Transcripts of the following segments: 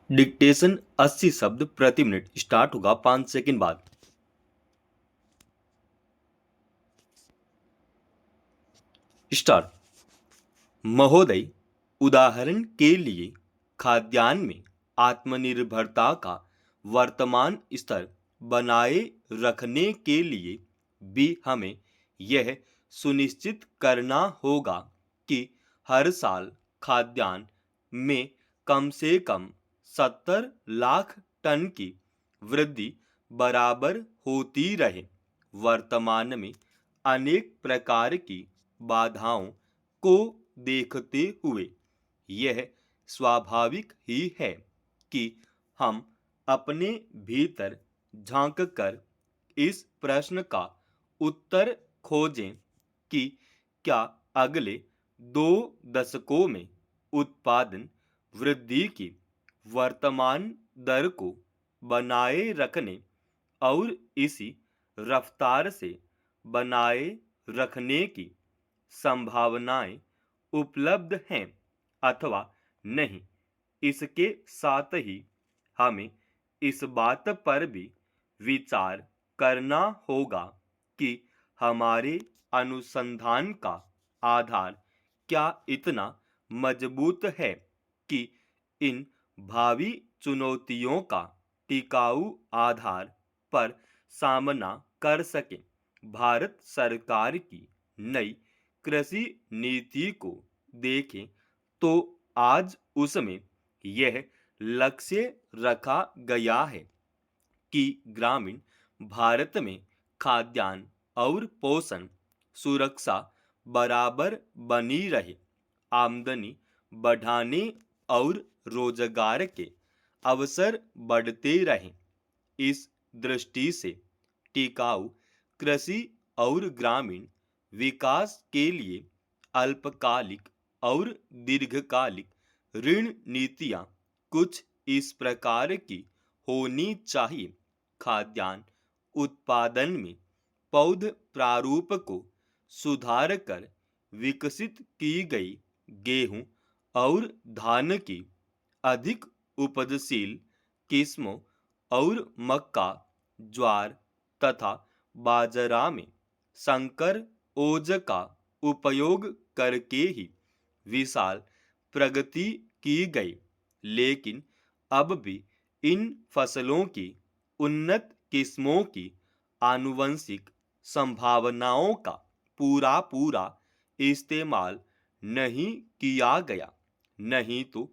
Dictation 80 शब्द प्रति minute start होगा 5 सेकंड बाद। स्टार्ट। महोदय, उदाहरण के लिए खाद्यान्न में आत्मनिर्भरता का वर्तमान स्तर बनाए रखने के लिए भी हमें यह सुनिश्चित करना होगा कि हर साल खाद्यान्न में कम से कम 70 लाख टन की वृद्धि बराबर होती रहे। वर्तमान में अनेक प्रकार की बाधाओं को देखते हुए यह स्वाभाविक ही है कि हम अपने भीतर झांक कर इस प्रश्न का उत्तर खोजें कि क्या अगले 2 दशकों में उत्पादन वृद्धि की वर्तमान दर को बनाए रखने और इसी रफ्तार से बनाए रखने की संभावनाएं उपलब्ध हैं अथवा नहीं। इसके साथ ही हमें इस बात पर भी विचार करना होगा कि हमारे अनुसंधान का आधार क्या इतना मजबूत है कि इन भावी चुनौतियों का टिकाऊ आधार पर सामना कर सके। भारत सरकार की नई कृषि नीति को देखें तो आज उसमें यह लक्ष्य रखा गया है कि ग्रामीण भारत में खाद्यान्न और पोषण सुरक्षा बराबर बनी रहे, आमदनी बढ़ाने और रोजगार के अवसर बढ़ते रहें। इस दृष्टि से टिकाऊ कृषि और ग्रामीण विकास के लिए अल्पकालिक और दीर्घकालिक ऋण नीतियां कुछ इस प्रकार की होनी चाहिए। खाद्यान्न उत्पादन में पौध प्रारूप को सुधार कर विकसित की गई गेहूं और धान की अधिक उपजशील किस्मों और मक्का, ज्वार तथा बाजरा में संकर ओज का उपयोग करके ही विशाल प्रगति की गई। लेकिन अब भी इन फसलों की उन्नत किस्मों की आनुवंशिक संभावनाओं का पूरा पूरा इस्तेमाल नहीं किया गया, नहीं तो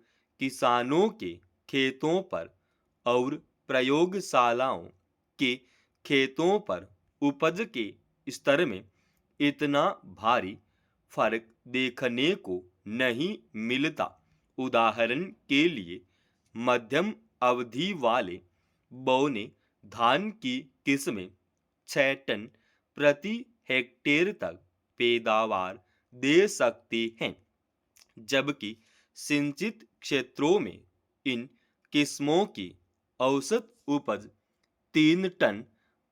किसानों के खेतों पर और प्रयोगशालाओं के खेतों पर उपज के स्तर में इतना भारी फर्क देखने को नहीं मिलता। उदाहरण के लिए मध्यम अवधि वाले बौने धान की किस्में 6 टन प्रति हेक्टेयर तक पैदावार दे सकती हैं, जबकि सिंचित क्षेत्रों में इन किस्मों की औसत उपज 3 टन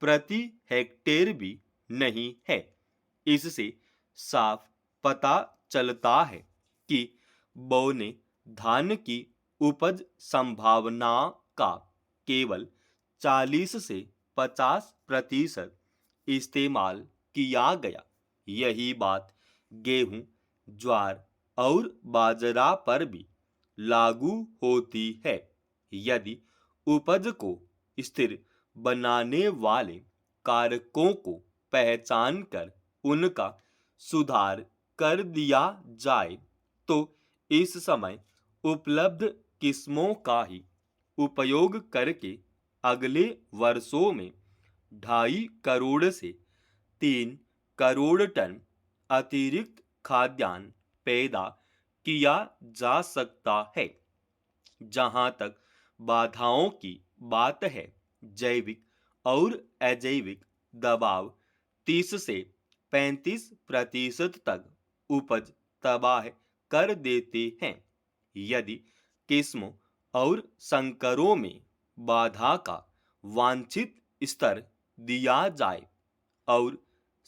प्रति हेक्टेयर भी नहीं है। इससे साफ पता चलता है कि बौने धान की उपज संभावना का केवल 40 से 50% इस्तेमाल किया गया। यही बात गेहूं, ज्वार और बाजरा पर भी लागू होती है। यदि उपज को स्थिर बनाने वाले कारकों को पहचान कर उनका सुधार कर दिया जाए तो इस समय उपलब्ध किस्मों का ही उपयोग करके अगले वर्षों में 2.5 करोड़ से 3 करोड़ टन अतिरिक्त खाद्यान्न पैदा किया जा सकता है। जहां तक बाधाओं की बात है, जैविक और अजैविक दबाव 30 से 35% तक उपज तबाह कर देते हैं। यदि किस्मों और संकरों में बाधा का वांछित स्तर दिया जाए और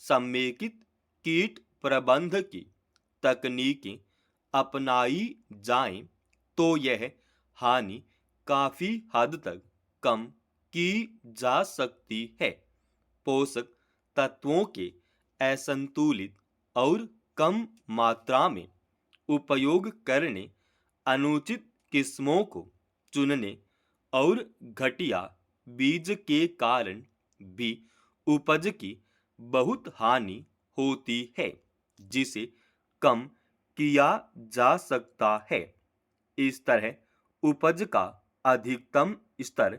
समेकित कीट प्रबंध की तकनीकें अपनाई जाएं तो यह हानि काफी हद तक कम की जा सकती है। पोषक तत्वों के असंतुलित और कम मात्रा में उपयोग करने, अनुचित किस्मों को चुनने और घटिया बीज के कारण भी उपज की बहुत हानि होती है, जिसे कम किया जा सकता है। इस तरह उपज का अधिकतम स्तर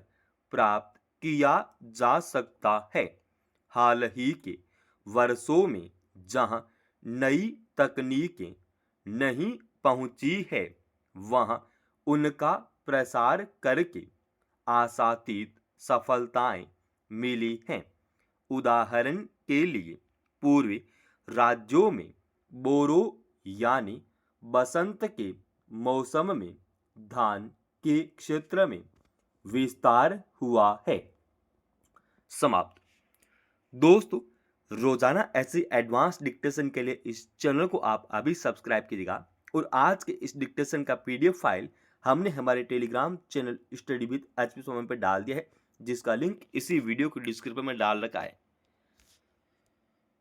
प्राप्त किया जा सकता है। हाल ही के वर्षों में जहां नई तकनीकें नहीं पहुंची है, वहां उनका प्रसार करके आशातीत सफलताएं मिली हैं। उदाहरण के लिए पूर्वी राज्यों में बोरो यानी बसंत के मौसम में धान के क्षेत्र में विस्तार हुआ है। समाप्त। दोस्तों, रोजाना ऐसे एडवांस डिक्टेशन के लिए इस चैनल को आप अभी सब्सक्राइब कीजिएगा और आज के इस डिक्टेशन का पीडीएफ फाइल हमने हमारे Telegram channel study with HP Soman पर डाल दिया है, जिसका लिंक इसी वीडियो को डिस्क्रिप्शन में डाल रखा है।